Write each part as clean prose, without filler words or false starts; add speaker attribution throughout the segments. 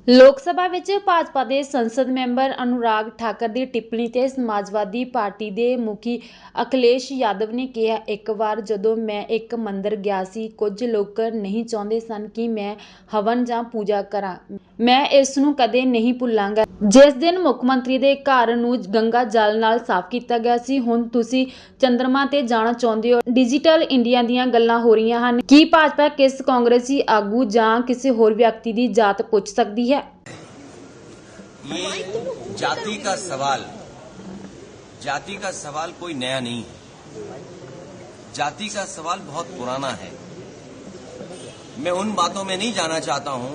Speaker 1: ਲੋਕ ਸਭਾ ਵਿੱਚ ਭਾਜਪਾ ਦੇ ਸੰਸਦ ਮੈਂਬਰ ਅਨੁਰਾਗ ਠਾਕਰ ਦੀ ਟਿੱਪਣੀ ਤੇ ਸਮਾਜਵਾਦੀ ਪਾਰਟੀ ਦੇ ਮੁਖੀ ਅਖਿਲੇਸ਼ ਯਾਦਵ ਨੇ ਕਿਹਾ, ਇੱਕ ਵਾਰ ਜਦੋਂ ਮੈਂ ਇੱਕ ਮੰਦਿਰ ਗਿਆ ਸੀ, ਕੁਝ ਲੋਕ ਨਹੀਂ ਚਾਹੁੰਦੇ ਸਨ ਕਿ ਮੈਂ ਹਵਨ ਜਾਂ ਪੂਜਾ ਕਰਾਂ। ਮੈਂ ਇਸ ਨੂੰ ਕਦੇ ਨਹੀਂ ਭੁੱਲਾਂਗਾ। ਜਿਸ ਦਿਨ ਮੁੱਖ ਮੰਤਰੀ ਦੇ ਘਰ ਨੂੰ ਗੰਗਾ ਜਲ ਨਾਲ ਸਾਫ਼ ਕੀਤਾ ਗਿਆ ਸੀ। ਹੁਣ ਤੁਸੀਂ ਚੰਦਰਮਾ ਤੇ ਜਾਣਾ ਚਾਹੁੰਦੇ ਹੋ। ਡਿਜੀਟਲ ਇੰਡੀਆ ਦੀਆਂ ਗੱਲਾਂ ਹੋ ਰਹੀਆਂ ਹਨ। ਕੀ ਭਾਜਪਾ ਕਿਸ ਕਾਂਗਰਸੀ ਆਗੂ ਜਾਂ ਕਿਸੇ ਹੋਰ ਵਿਅਕਤੀ ਦੀ ਜਾਤ ਪੁੱਛ ਸਕਦੀ ਹੈ?
Speaker 2: ये जाति का सवाल कोई नया नहीं है। जाति का सवाल बहुत पुराना है। मैं उन बातों में नहीं जाना चाहता हूं।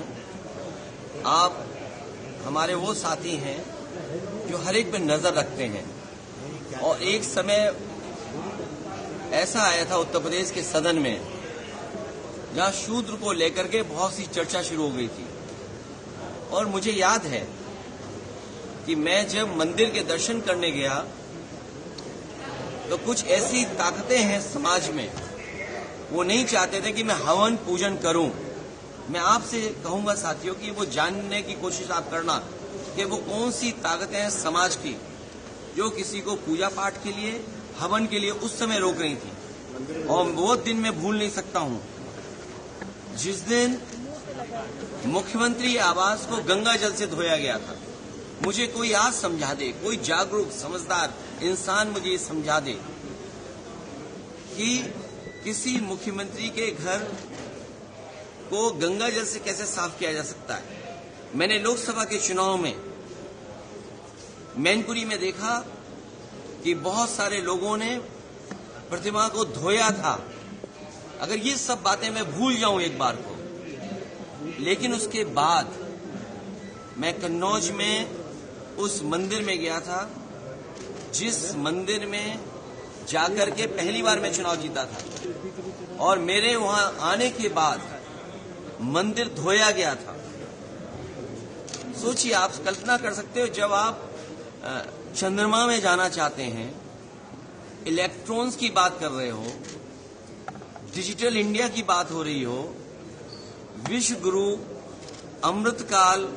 Speaker 2: आप हमारे वो साथी हैं जो हर एक पे नजर रखते हैं, और एक समय ऐसा आया था उत्तर प्रदेश के सदन में जहां शूद्र को लेकर के बहुत सी चर्चा शुरू हो गई थी। और मुझे याद है कि मैं जब मंदिर के दर्शन करने गया तो कुछ ऐसी ताकतें हैं समाज में, वो नहीं चाहते थे कि मैं हवन पूजन करूं। मैं आपसे कहूंगा साथियों कि वो जानने की कोशिश आप करना कि वो कौन सी ताकतें हैं समाज की जो किसी को पूजा पाठ के लिए, हवन के लिए उस समय रोक रही थी। और वो दिन मैं भूल नहीं सकता हूं जिस दिन मुख्यमंत्री आवास को गंगा जल से धोया गया था। मुझे कोई आज समझा दे, कोई जागरूक समझदार इंसान मुझे समझा दे कि किसी मुख्यमंत्री के घर को गंगा जल से कैसे साफ किया जा सकता है। मैंने लोकसभा के चुनाव में मैनपुरी में देखा कि बहुत सारे लोगों ने प्रतिमा को धोया था। अगर ये सब बातें मैं भूल जाऊं एक बार को, लेकिन उसके बाद मैं कन्नौज में उस मंदिर में गया था जिस मंदिर में जाकर के पहली बार मैं चुनाव जीता था, और मेरे वहां आने के बाद मंदिर धोया गया था। सोचिए, आप कल्पना कर सकते हो, जब आप चंद्रमा में जाना चाहते हैं, इलेक्ट्रॉन्स की बात कर रहे हो, डिजिटल इंडिया की बात हो रही हो, विश्व गुरु, अमृतकाल,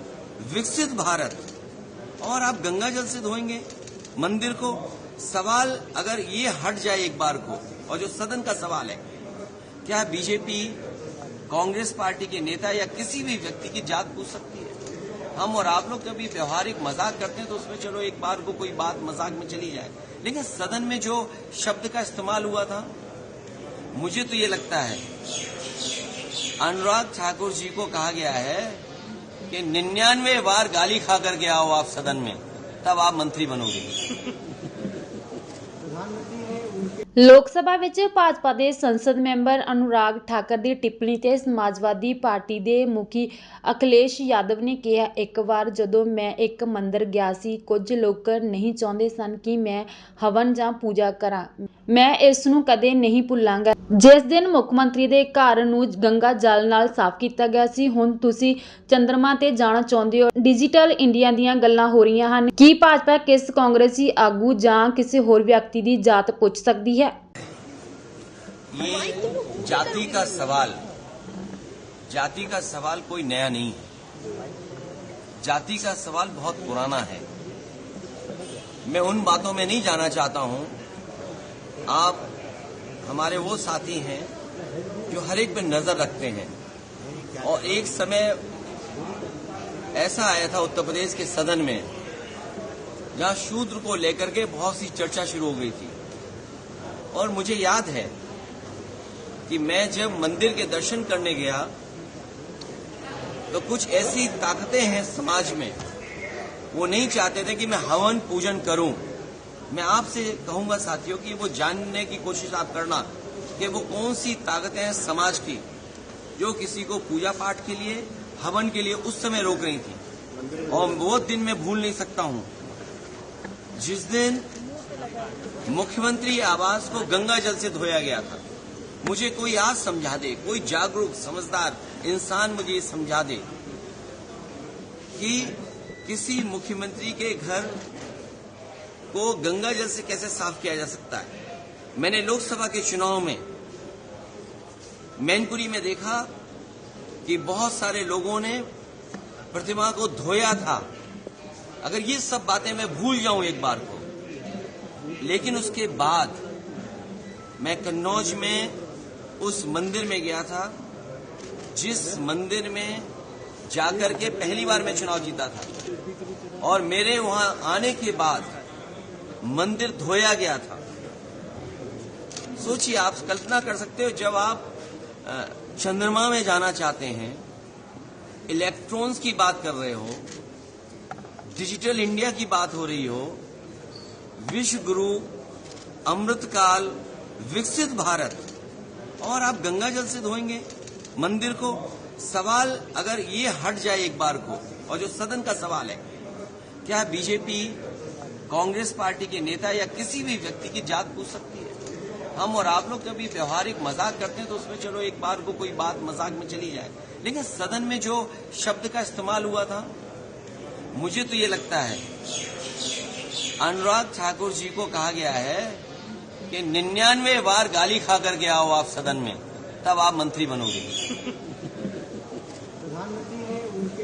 Speaker 2: विकसित भारत, और आप गंगा जल से धोएंगे मंदिर को। सवाल अगर ये हट जाए एक बार को, और जो सदन का सवाल है, क्या बीजेपी, कांग्रेस पार्टी के नेता या किसी भी व्यक्ति की जात पूछ सकती है? हम और आप लोग कभी व्यवहारिक मजाक करते हैं तो उसमें चलो एक बार को कोई बात मजाक में चली जाए, लेकिन सदन में जो शब्द का इस्तेमाल हुआ था, मुझे तो ये लगता है अनुराग ठाकुर जी को कहा गया है कि 99 बार गाली खा करके आओ आप सदन में, तब आप मंत्री बनोगे।
Speaker 1: ਲੋਕ ਸਭਾ ਵਿੱਚ ਭਾਜਪਾ ਦੇ ਸੰਸਦ ਮੈਂਬਰ ਅਨੁਰਾਗ ਠਾਕਰ ਦੀ ਟਿੱਪਣੀ ਤੇ ਸਮਾਜਵਾਦੀ ਪਾਰਟੀ ਦੇ ਮੁਖੀ ਅਖਿਲੇਸ਼ ਯਾਦਵ ਨੇ ਕਿਹਾ, ਇੱਕ ਵਾਰ ਜਦੋਂ ਮੈਂ ਇੱਕ ਮੰਦਿਰ ਗਿਆ ਸੀ, ਕੁਝ ਲੋਕ ਨਹੀਂ ਚਾਹੁੰਦੇ ਸਨ ਕਿ ਮੈਂ ਹਵਨ ਜਾਂ ਪੂਜਾ ਕਰਾਂ। ਮੈਂ ਇਸ ਨੂੰ ਕਦੇ ਨਹੀਂ ਭੁੱਲਾਂਗਾ। ਜਿਸ ਦਿਨ ਮੁੱਖ ਮੰਤਰੀ ਦੇ ਘਰ ਨੂੰ ਗੰਗਾ ਜਲ ਨਾਲ ਸਾਫ਼ ਕੀਤਾ ਗਿਆ ਸੀ। ਹੁਣ ਤੁਸੀਂ ਚੰਦਰਮਾ ਤੇ ਜਾਣਾ ਚਾਹੁੰਦੇ ਹੋ। ਡਿਜੀਟਲ ਇੰਡੀਆ ਦੀਆਂ ਗੱਲਾਂ ਹੋ ਰਹੀਆਂ ਹਨ। ਕੀ ਭਾਜਪਾ ਕਿਸ ਕਾਂਗਰਸੀ ਆਗੂ ਜਾਂ ਕਿਸੇ ਹੋਰ ਵਿਅਕਤੀ ਦੀ ਜਾਤ ਪੁੱਛ ਸਕਦੀ ਹੈ?
Speaker 2: ये जाति का सवाल कोई नया नहीं है। जाति का सवाल बहुत पुराना है। मैं उन बातों में नहीं जाना चाहता हूं। आप हमारे वो साथी हैं जो हर एक पे नजर रखते हैं, और एक समय ऐसा आया था उत्तर प्रदेश के सदन में जहां शूद्र को लेकर के बहुत सी चर्चा शुरू हो गई थी। और मुझे याद है कि मैं जब मंदिर के दर्शन करने गया तो कुछ ऐसी ताकतें हैं समाज में, वो नहीं चाहते थे कि मैं हवन पूजन करूं। मैं आपसे कहूंगा साथियों कि वो जानने की कोशिश आप करना कि वो कौन सी ताकतें हैं समाज की जो किसी को पूजा पाठ के लिए, हवन के लिए उस समय रोक रही थी। और वो दिन मैं भूल नहीं सकता हूं जिस दिन मुख्यमंत्री आवास को गंगा जल से धोया गया था। मुझे कोई आज समझा दे, कोई जागरूक समझदार इंसान मुझे समझा दे कि किसी मुख्यमंत्री के घर को गंगा जल से कैसे साफ किया जा सकता है। मैंने लोकसभा के चुनाव में मैनपुरी में देखा कि बहुत सारे लोगों ने प्रतिमा को धोया था, अगर ये सब बातें मैं भूल जाऊं एक बार को, लेकिन उसके बाद मैं कन्नौज में उस मंदिर में गया था जिस मंदिर में जाकर के पहली बार मैं चुनाव जीता था, और मेरे वहां आने के बाद मंदिर धोया गया था। सोचिए, आप कल्पना कर सकते हो, जब आप चंद्रमा में जाना चाहते हैं, इलेक्ट्रॉन्स की बात कर रहे हो, डिजिटल इंडिया की बात हो रही हो, विश्व गुरु, अमृतकाल, विकसित भारत, और आप गंगा जल से धोएंगे मंदिर को। सवाल अगर ये हट जाए एक बार को, और जो सदन का सवाल है, क्या बीजेपी कांग्रेस पार्टी के नेता या किसी भी व्यक्ति की जात पूछ सकती है? हम और आप लोग कभी व्यवहारिक मजाक करते हैं तो उसमें चलो एक बार को कोई बात मजाक में चली जाए, लेकिन सदन में जो शब्द का इस्तेमाल हुआ था, मुझे तो ये लगता है अनुराग ठाकुर जी को कहा गया है कि 99 बार गाली खा करके आओ आप सदन में, तब आप मंत्री बनोगे।